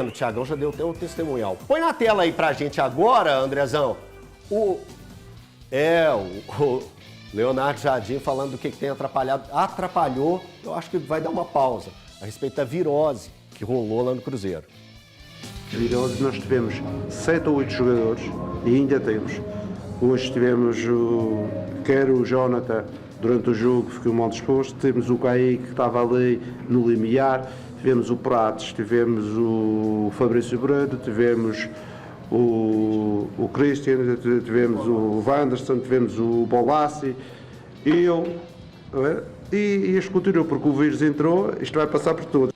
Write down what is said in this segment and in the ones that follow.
O Thiagão já deu até um testemunhal. Põe na tela aí pra gente agora, Andrezão, o Leonardo Jardim falando do que tem atrapalhado. Atrapalhou, eu acho que vai dar uma pausa a respeito da virose que rolou lá no Cruzeiro. A virose, nós tivemos 7 ou 8 jogadores, e ainda temos. Hoje tivemos quer o Jonathan, durante o jogo, ficou mal disposto, temos o Kaique, que estava ali no limiar, tivemos o Prates, tivemos o Fabrício Brando, tivemos o Christian, tivemos o Wanderson, tivemos o Bolassi, e eu. E isto continua, porque o vírus entrou, isto vai passar por todos.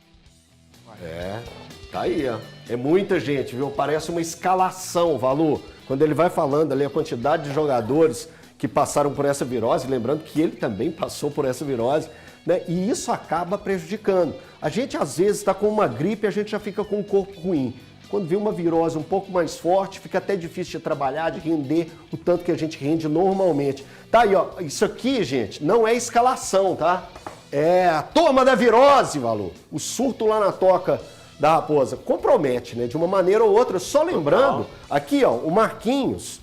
Tá aí, ó. É muita gente, viu? Parece uma escalação, Valu. Quando ele vai falando ali a quantidade de jogadores que passaram por essa virose, lembrando que ele também passou por essa virose, né? E isso acaba prejudicando. A gente, às vezes, está com uma gripe e a gente já fica com o corpo ruim. Quando vê uma virose um pouco mais forte, fica até difícil de trabalhar, de render o tanto que a gente rende normalmente. Tá aí, ó. Isso aqui, gente, não é escalação, tá? É a turma da virose, Valu. O surto lá na toca da Raposa compromete, né? De uma maneira ou outra. Só lembrando, aqui, ó, o Marquinhos,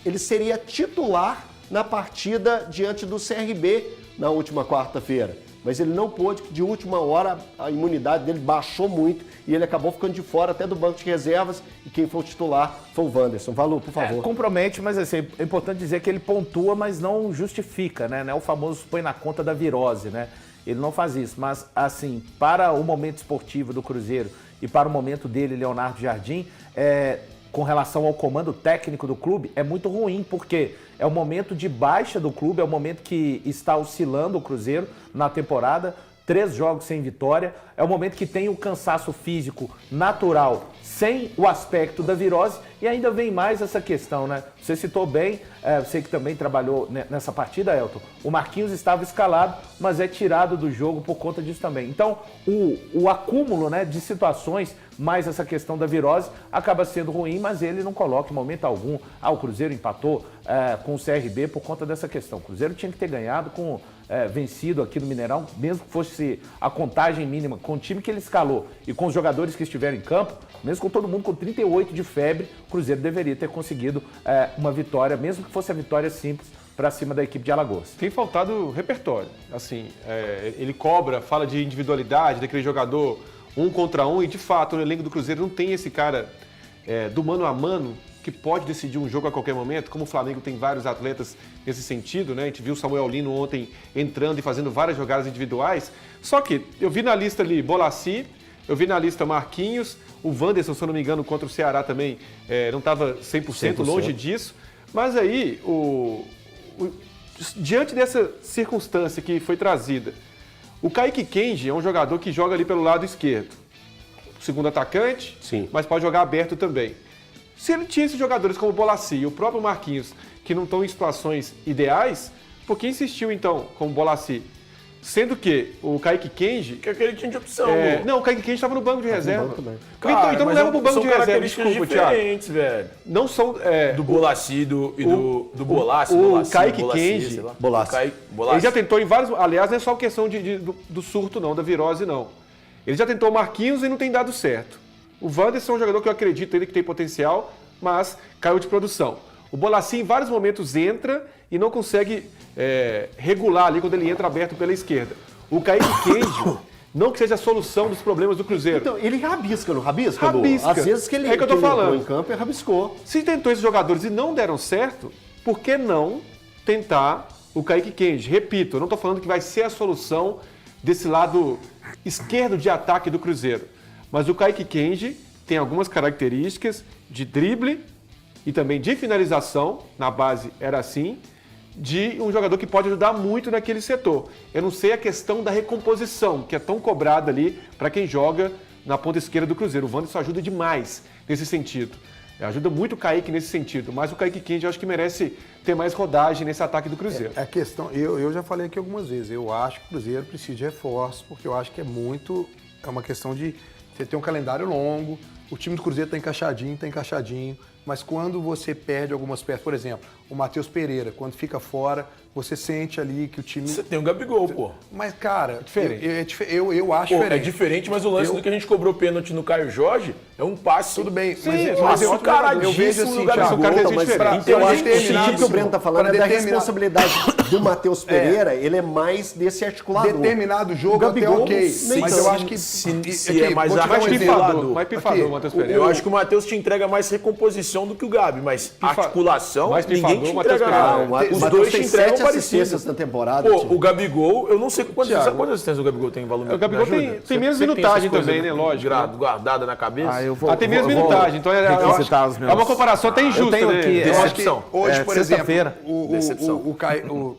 ele seria titular na partida diante do CRB na última quarta-feira. Mas ele não pôde, de última hora a imunidade dele baixou muito e ele acabou ficando de fora até do banco de reservas e quem foi o titular foi o Wanderson. Valu, por favor. Compromete, mas assim, é importante dizer que ele pontua, mas não justifica, né? Não é o famoso põe na conta da virose, né? Ele não faz isso, mas assim, para o momento esportivo do Cruzeiro e para o momento dele, Leonardo Jardim, com relação ao comando técnico do clube, é muito ruim, porque é o momento de baixa do clube, é o momento que está oscilando o Cruzeiro na temporada, 3 jogos sem vitória, é o momento que tem o cansaço físico natural, sem o aspecto da virose, e ainda vem mais essa questão, né? Você citou bem, você que também trabalhou nessa partida, Elton, o Marquinhos estava escalado, mas é tirado do jogo por conta disso também. Então, o acúmulo, né, de situações, mais essa questão da virose, acaba sendo ruim, mas ele não coloca em momento algum, o Cruzeiro empatou com o CRB por conta dessa questão. O Cruzeiro tinha que ter ganhado vencido aqui no Mineirão, mesmo que fosse a contagem mínima, com o time que ele escalou e com os jogadores que estiveram em campo, mesmo com todo mundo com 38 de febre, o Cruzeiro deveria ter conseguido uma vitória, mesmo que fosse a vitória simples, para cima da equipe de Alagoas. Tem faltado repertório. Assim, ele cobra, fala de individualidade, daquele jogador 1 contra 1, e de fato o elenco do Cruzeiro não tem esse cara do mano a mano que pode decidir um jogo a qualquer momento, como o Flamengo tem vários atletas nesse sentido, né? A gente viu o Samuel Lino ontem entrando e fazendo várias jogadas individuais. Só que eu vi na lista ali Bolassi, eu vi na lista Marquinhos, o Wanderson, se eu não me engano, contra o Ceará também não estava 100% longe disso. Mas aí, diante dessa circunstância que foi trazida, o Kaique Kenji é um jogador que joga ali pelo lado esquerdo. Segundo atacante, sim, mas pode jogar aberto também. Se ele tinha esses jogadores como o Bolassi e o próprio Marquinhos, que não estão em situações ideais, por que insistiu então com o Bolassi? Sendo que o Kaique Kenji... Que ele tinha de opção. Não, o Kaique Kenji estava no banco de reserva. Cara, então não leva pro banco de reserva, desculpa, Thiago. Diferentes, velho. Não são... Do Bolassi do Bolassi. O Kaique Kenji, ele já tentou em vários... Aliás, não é só questão do surto, não, da virose, não. Ele já tentou o Marquinhos e não tem dado certo. O Wanderson é um jogador que eu acredito ele que tem potencial, mas caiu de produção. O Bolassi em vários momentos entra e não consegue regular ali quando ele entra aberto pela esquerda. O Kaique Kenji, não que seja a solução dos problemas do Cruzeiro. Então, ele rabisca, não rabisca? Rabisca. Às vezes que ele entrou em campo e rabiscou. Se tentou esses jogadores e não deram certo, por que não tentar o Kaique Kenji? Repito, eu não estou falando que vai ser a solução desse lado esquerdo de ataque do Cruzeiro. Mas o Kaique Kenji tem algumas características de drible e também de finalização, na base era assim, de um jogador que pode ajudar muito naquele setor. Eu não sei a questão da recomposição, que é tão cobrada ali para quem joga na ponta esquerda do Cruzeiro. O Wanderson ajuda demais nesse sentido. Ajuda muito o Kaique nesse sentido, mas o Kaique Kenji eu acho que merece ter mais rodagem nesse ataque do Cruzeiro. A questão, eu já falei aqui algumas vezes, eu acho que o Cruzeiro precisa de reforço, porque eu acho que é uma questão de você ter um calendário longo, o time do Cruzeiro está encaixadinho, mas quando você perde algumas peças, por exemplo, o Matheus Pereira, quando fica fora, você sente ali que o time... Você tem o Gabigol, pô. Mas, cara, diferente. eu acho Pô, diferente. é diferente, mas o lance do que a gente cobrou pênalti no Caio Jorge é um passe. Tudo bem, mas eu caradíssimo vejo assim, no Gabigol. o cara tem Mas diferente. eu acho que determinado- o que o Breno tá falando pra é da determinar- responsabilidade do Matheus Pereira, ele é mais desse articulador. Determinado jogo O Gabigol, até ok, nem mas tanto. eu acho que... se é mais vou te dar um Mais exemplo. pifador, mais pifador, Aqui, Matheus Pereira. Eu acho que o Matheus te entrega mais recomposição do que o Gabi, mas articulação, mais ninguém pifador, te Matheus entrega Pereira. nada. Não, o Os Matheus dois te tem entregam 7 parecido. assistências na temporada. Pô, tio. o Gabigol, eu não sei quantas Thiago. assistências o Gabigol tem em valor. O Gabigol tem menos minutagem também, né? Lógico. Guardada na cabeça. Tem menos minutagem, então requisitar os meus- é uma comparação até injusta, Eu tenho né? aqui, Eu acho que Decepção. hoje, por exemplo, sexta-feira.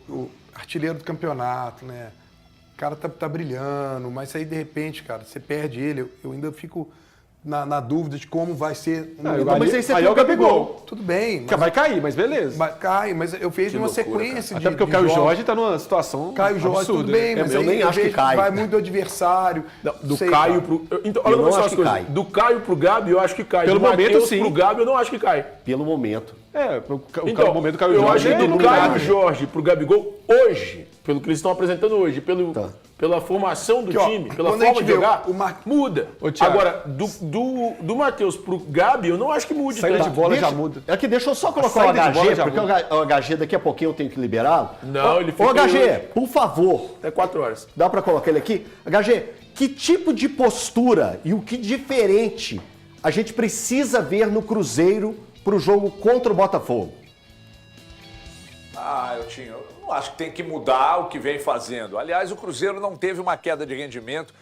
o artilheiro do campeonato, né? O cara tá brilhando, mas aí de repente, cara, você perde ele, eu ainda fico na dúvida de como vai ser. Mas aí você aí tem é o o Gabigol. Tudo bem, Que vai cair, mas beleza. mas eu vejo uma sequência Até porque o Caio jogos. Jorge tá numa situação Caio Jorge, absurda. tudo bem, né? mas eu aí nem acho que vejo cai. vai muito do adversário. Não, do Sei, Caio cara. pro. Então, Eu olha não como são acho as que coisas. cai. Do Caio pro Gabi, eu acho que cai. Pelo do momento, Matheus sim. pro Gabi, eu não acho que cai. Pelo momento. Então, momento do Caio eu Jorge acho que é do iluminado. Caio Jorge pro Gabigol, hoje, pelo que eles estão apresentando hoje, pela formação do Aqui, ó, time, pela quando a forma gente de vê jogar, o muda. Ô, Thiago. Agora, do Matheus pro Gabi, eu não acho que mude. Saída tanto. de bola já Deixa- muda. Aqui, deixa eu só colocar o saída de bola HG, já porque o HG daqui a pouquinho eu tenho que liberá-lo. Não, ele fica Ô, aí HG, hoje. por favor, Até 4 horas. dá pra colocar ele aqui? HG, que tipo de postura e o que diferente a gente precisa ver no Cruzeiro pro jogo contra o Botafogo? Eu não acho que tem que mudar o que vem fazendo. Aliás, o Cruzeiro não teve uma queda de rendimento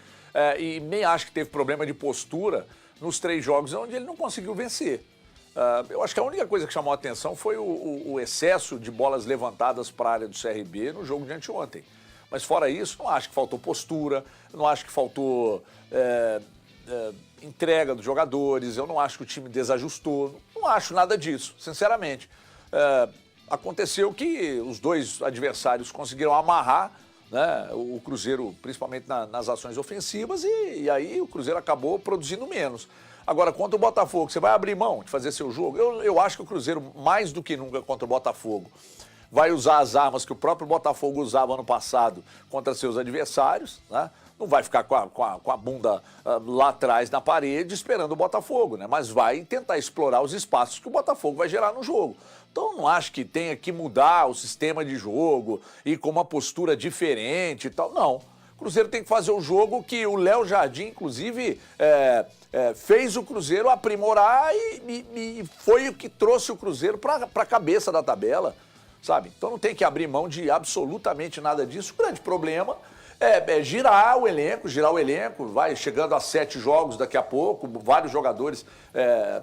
e nem acho que teve problema de postura nos 3 jogos onde ele não conseguiu vencer. Eu acho que a única coisa que chamou a atenção foi o excesso de bolas levantadas para a área do CRB no jogo de anteontem. Mas fora isso, não acho que faltou postura, não acho que faltou entrega dos jogadores, eu não acho que o time desajustou, não acho nada disso, sinceramente. Aconteceu que os 2 adversários conseguiram amarrar, né, o Cruzeiro, principalmente nas ações ofensivas, e aí o Cruzeiro acabou produzindo menos. Agora, contra o Botafogo, você vai abrir mão de fazer seu jogo? Eu acho que o Cruzeiro, mais do que nunca contra o Botafogo, vai usar as armas que o próprio Botafogo usava ano passado contra seus adversários, né? Não vai ficar com a bunda lá atrás na parede esperando o Botafogo, né? Mas vai tentar explorar os espaços que o Botafogo vai gerar no jogo. Então, não acho que tenha que mudar o sistema de jogo e com uma postura diferente e tal. Não. O Cruzeiro tem que fazer o jogo que o Léo Jardim, inclusive, fez o Cruzeiro aprimorar e foi o que trouxe o Cruzeiro para a cabeça da tabela, sabe? Então, não tem que abrir mão de absolutamente nada disso. O grande problema é girar o elenco, vai chegando a 7 jogos daqui a pouco, vários jogadores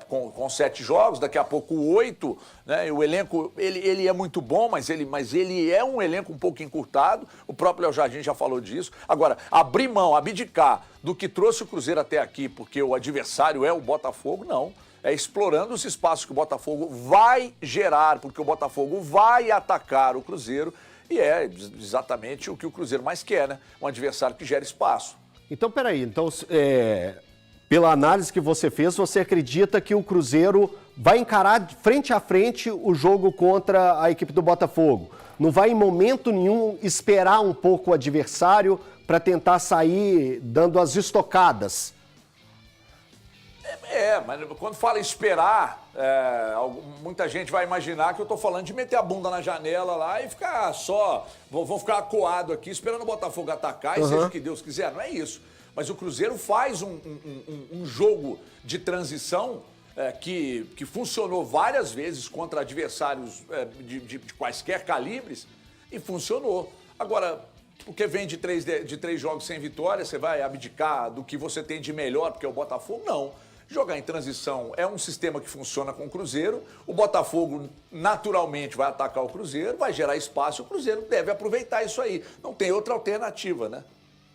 com 7 jogos, daqui a pouco 8, né? E o elenco, ele é muito bom, mas ele é um elenco um pouco encurtado, o próprio Léo Jardim já falou disso. Agora, abrir mão, abdicar do que trouxe o Cruzeiro até aqui, porque o adversário é o Botafogo, não. É explorando os espaços que o Botafogo vai gerar, porque o Botafogo vai atacar o Cruzeiro. E é exatamente o que o Cruzeiro mais quer, né? Um adversário que gera espaço. Então, peraí. Então, pela análise que você fez, você acredita que o Cruzeiro vai encarar frente a frente o jogo contra a equipe do Botafogo? Não vai, em momento nenhum, esperar um pouco o adversário para tentar sair dando as estocadas? Mas quando fala esperar, muita gente vai imaginar que eu tô falando de meter a bunda na janela lá e ficar só, vou ficar acuado aqui esperando o Botafogo atacar e seja o que Deus quiser. Não é isso. Mas o Cruzeiro faz um jogo de transição que funcionou várias vezes contra adversários de quaisquer calibres e funcionou. Agora, porque vem de três jogos sem vitória, você vai abdicar do que você tem de melhor, porque é o Botafogo? Não. Jogar em transição é um sistema que funciona com o Cruzeiro. O Botafogo naturalmente vai atacar o Cruzeiro, vai gerar espaço, o Cruzeiro deve aproveitar isso aí. Não tem outra alternativa, né?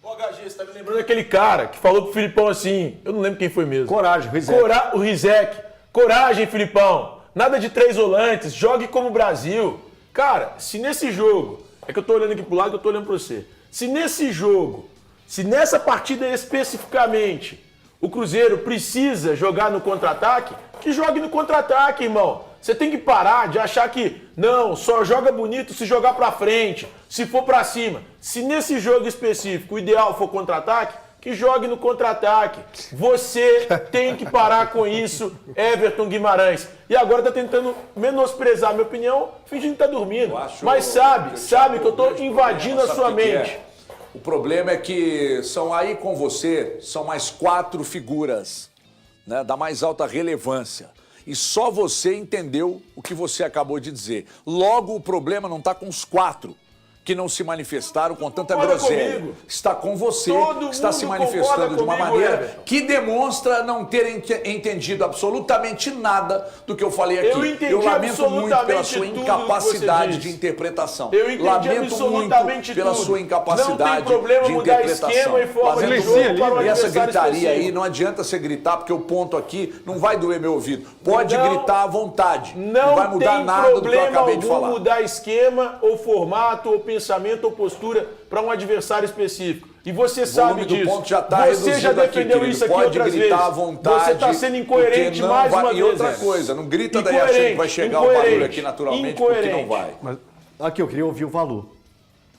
Ô, HG, você tá me lembrando daquele cara que falou pro Filipão assim, eu não lembro quem foi mesmo. Coragem, Rizek. O Rizek. Coragem, Filipão. Nada de 3 volantes, jogue como o Brasil. Cara, se nesse jogo, é que eu tô olhando aqui pro lado, eu tô olhando pra você. Se nesse jogo, se nessa partida especificamente, O Cruzeiro precisa jogar no contra-ataque? Que jogue no contra-ataque, irmão. Você tem que parar de achar que, não, só joga bonito se jogar pra frente, se for pra cima. Se nesse jogo específico o ideal for contra-ataque, que jogue no contra-ataque. Você tem que parar com isso, Everton Guimarães. E agora tá tentando menosprezar a minha opinião, fingindo que tá dormindo. Mas sabe que eu tô invadindo a sua mente. O problema é que são aí com você, são mais 4 figuras, né, da mais alta relevância. E só você entendeu o que você acabou de dizer. Logo, o problema não está com os 4 que não se manifestaram com tanta groselha. Comigo. Está com você, Todo que está se mundo manifestando de uma comigo, maneira Everton. que demonstra não ter entendido absolutamente nada do que eu falei aqui. Eu entendi lamento muito pela absolutamente sua tudo do que incapacidade você de disse. interpretação. Eu entendi Lamento absolutamente muito pela tudo. sua incapacidade Não tem problema de mudar interpretação. esquema e forma de Lamento jogo muito. para um E essa adversário gritaria aí, específico. não adianta você gritar, porque o ponto aqui não vai doer meu ouvido. Pode Não- gritar à vontade. Não vai mudar tem nada do que eu problema acabei de algum falar. mudar esquema, ou formato, ou pensamento, ou postura para um adversário específico. E você sabe volume do disso. ponto já tá Você já reduzido aqui, defendeu querido. isso aqui Pode outras gritar vezes. à vontade, Você está sendo incoerente porque não mais vai- uma E vez. outra Everton. coisa, não grita daí achando que vai chegar o barulho incoerente, aqui naturalmente, porque não vai. Aqui, eu queria ouvir o Valor.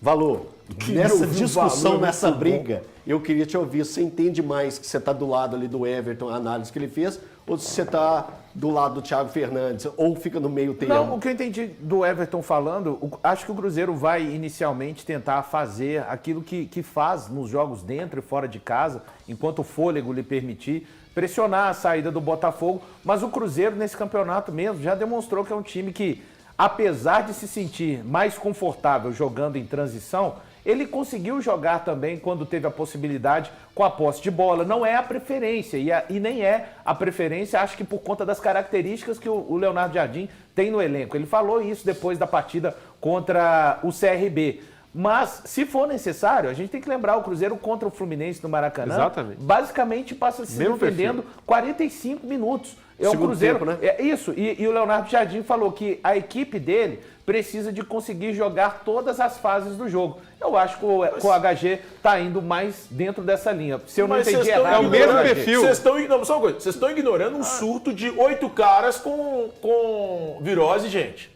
Valor, nessa ouvir o discussão, Valor, nessa muito briga, eu queria te ouvir. Você entende mais que você está do lado ali do Everton, a análise que ele fez, ou se você está do lado do Thiago Fernandes, ou fica no meio termo? Não, o que eu entendi do Everton falando, acho que o Cruzeiro vai inicialmente tentar fazer aquilo que faz nos jogos dentro e fora de casa, enquanto o fôlego lhe permitir, pressionar a saída do Botafogo, mas o Cruzeiro nesse campeonato mesmo já demonstrou que é um time que, apesar de se sentir mais confortável jogando em transição, ele conseguiu jogar também quando teve a possibilidade com a posse de bola. Não é a preferência, e nem é a preferência, acho que por conta das características que o Leonardo Jardim tem no elenco. Ele falou isso depois da partida contra o CRB. Mas, se for necessário, a gente tem que lembrar o Cruzeiro contra o Fluminense no Maracanã. Exatamente. Basicamente passa se Mesmo defendendo 45 minutos. É o Segundo Cruzeiro. tempo, né? É isso. E o Leonardo Jardim falou que a equipe dele precisa de conseguir jogar todas as fases do jogo. Eu acho que o HG está indo mais dentro dessa linha. Se eu não Mas entendi vocês estão errado... É o mesmo ignorando- perfil. Vocês estão, não, só uma coisa, vocês estão ignorando um surto de 8 caras com virose, gente.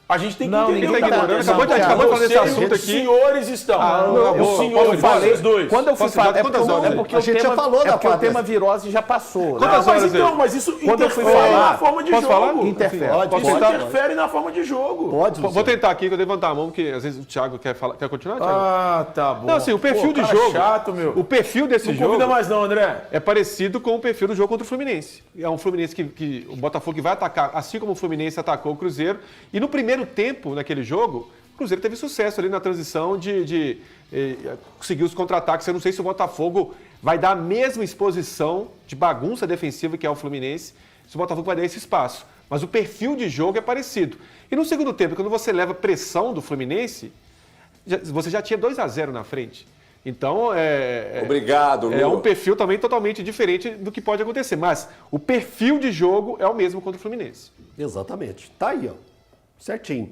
A gente tem que Não, entender ninguém o que tá tá ignorando. acontecendo. Acabou de falar desse Vocês, assunto os aqui. senhores estão. acabou. Senhores, vocês dois. Quando eu fui Posso dar falar, é quantas porque, horas? é porque A o gente tema, já falou é da porque o quadra. tema virose já passou. né? Quantas Mas horas então, aí? mas isso Quando eu fui interfere falar- na forma de Posso jogo. falar? Interfere. Pode, Isso pode. interfere na forma de jogo. Pode, Vou Luciano. tentar aqui, que eu levantar a mão, porque às vezes o Thiago quer falar. Quer continuar, Thiago? Ah, tá bom. Não, assim, o perfil Pô, de cara jogo. chato, meu. O perfil desse Não jogo convida mais não, André. é parecido com o perfil do jogo contra o Fluminense. É um Fluminense que o Botafogo que vai atacar, assim como o Fluminense atacou o Cruzeiro. E no primeiro tempo, naquele jogo, o Cruzeiro teve sucesso ali na transição de conseguir os contra-ataques. Eu não sei se o Botafogo vai dar a mesma exposição de bagunça defensiva que é o Fluminense, se o Botafogo vai dar esse espaço. Mas o perfil de jogo é parecido. E no segundo tempo, quando você leva pressão do Fluminense, você já tinha 2-0 na frente. Então, Obrigado, Lu. é um perfil também totalmente diferente do que pode acontecer. Mas o perfil de jogo é o mesmo contra o Fluminense. Exatamente. Tá aí, ó. Certinho.